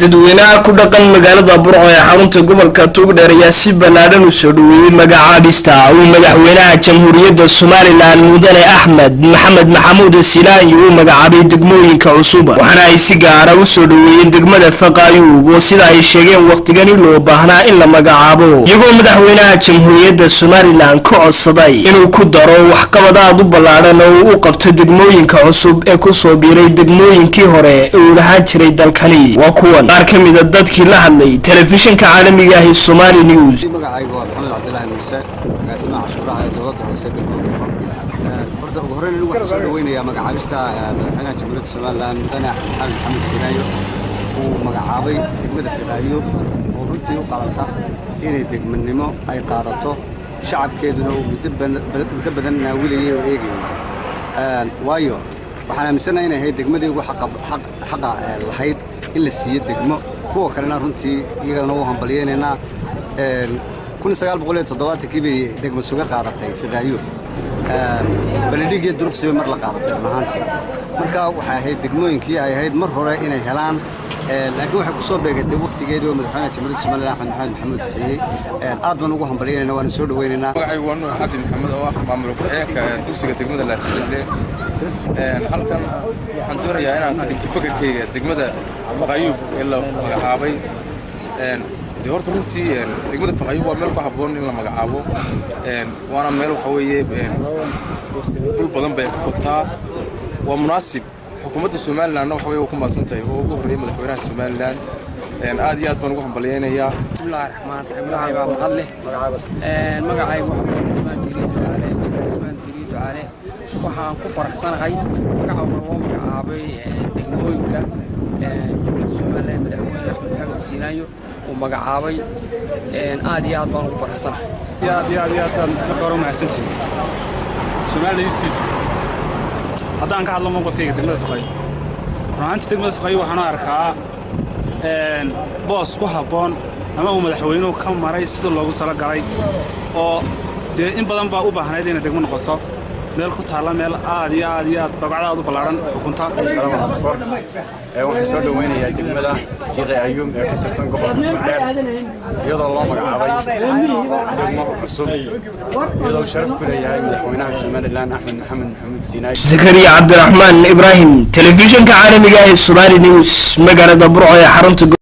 dadweynaha ku dhaqan magaalada Burco ee xarunta gobolka Togdheer ayaa si ballaaran u soo dhaweeyay magacaabista uu madaxweynaha Jamhuuriyadda Soomaaliland Mudane Axmed Maxamed Maxamuud Silaanyi uu magacaabay degmooyinka cusub waxaana ay si gaar ah u soo dhaweeyeen degmada Faqaayuub oo sida ay sheegeen waqtigani loo baahnaa in la magacaabo iyagoo madaxweynaha Jamhuuriyadda Soomaaliland ka codsaday inuu ku daro waxqabadaad u ballaaran oo uu qabto degmooyinka cusub ee ku soo biiray degmooyinkii hore ee uu lahaan jiray dalkani waa kuwan kamida dadkii la hadlay telefishinka caalamiga ah ee Somali News magacaygu waa Maxamed Cabdullaahi Muuse gaasmaha cashuuraha ee dowladda hoose horta ugu horreyn inuu wax soo dhaweynayaa magacaabista madaxweynaha Jamhuuriyadda Soomaaliland Mudane Axmed Maxamed Silaanyi uu magacaabay degmada Faqaayuub oo runtii u qalanta inay degmanimo ay qaadato shacabkeeduna uu muddo badan naawilayay oo eegayay waayo waxaan aaminsanahay inay ahayd degmadii ugu xaqa lahayd in la siiyo degmo kuwa kalena runtii iyagana u hambalyeynayna 1970 bay degmo suga qaadatay Faqaayuub baladhiga duruqsiba mar la qaadatay maanta marka waxay ahayd degmooyinkii ay ahayd mar hore inay helaan laakiin waxay ku soo beegatay waqtigeedii oo madaxweynaha Jamhuuriyadda Soomaaliland Axmed Maxamuud bixiyay aad baan ugu hambalyeynayna waan soo dhaweynaynaa magacaygu waa Nuux Cabdi Maxamed oo ah maamul ku-xigeenka dugsiga degmada Laascaanood halkan waxaan doonayaa inaan ka dhigto fikirkayga degmada Faqaayuub ee la magacaabay horta runtii degmada Faqaayuub waa meel ku habboon in la magacaabo waana meel waxa weeye dhul badan bay xukuntaa waa munaasib xukuumadda Soomaaliland waxa weeye ku maadsantahay oo ugu horreeyay madaxweynaha Soomaaliland aad iyo aad baan ugu hambalyeynaya bismillaahir rahmaanir rahiim magacaygu waa mahadle magacaygu Ismaan Diriid Ducaale waxaan ku faraxsanahay magacayga loo magacaabay degmooyinka Jamhuuriyadda Soomaaliland madaxweynaha Axmed Maxamed Silaanyi uu magacaabay aad iyo aad baan ugu faraxsanahay aad qaro mahadsantiin Somali News TV haddaan ka hadlo qofkayga degmada Faqaayuub runtii degmada Faqaayuub waxaan arkaa boos ku habboon ama uu madaxweynuhu ka maray sida loogu talagalay oo in badan baa u baahnayd inay degmo noqoto meel ku taala meel aad iyo aad babacdaad u ballaaran xukunta waxaan soo dhaweynayaa degmada Faqaayuub ee ka tirsan gobolka Togdheer iyadoo loo magacaabay degmo cusub iyadoo sharaf ku leeyahay madaxweynaha Soomaaliland Axmed Maxamed Maxamuud Silaanyi Zakariya Cabdiraxmaan Ibrahim telefishinka caalamiga ah ee Somali News magaalada Burco ee xarunta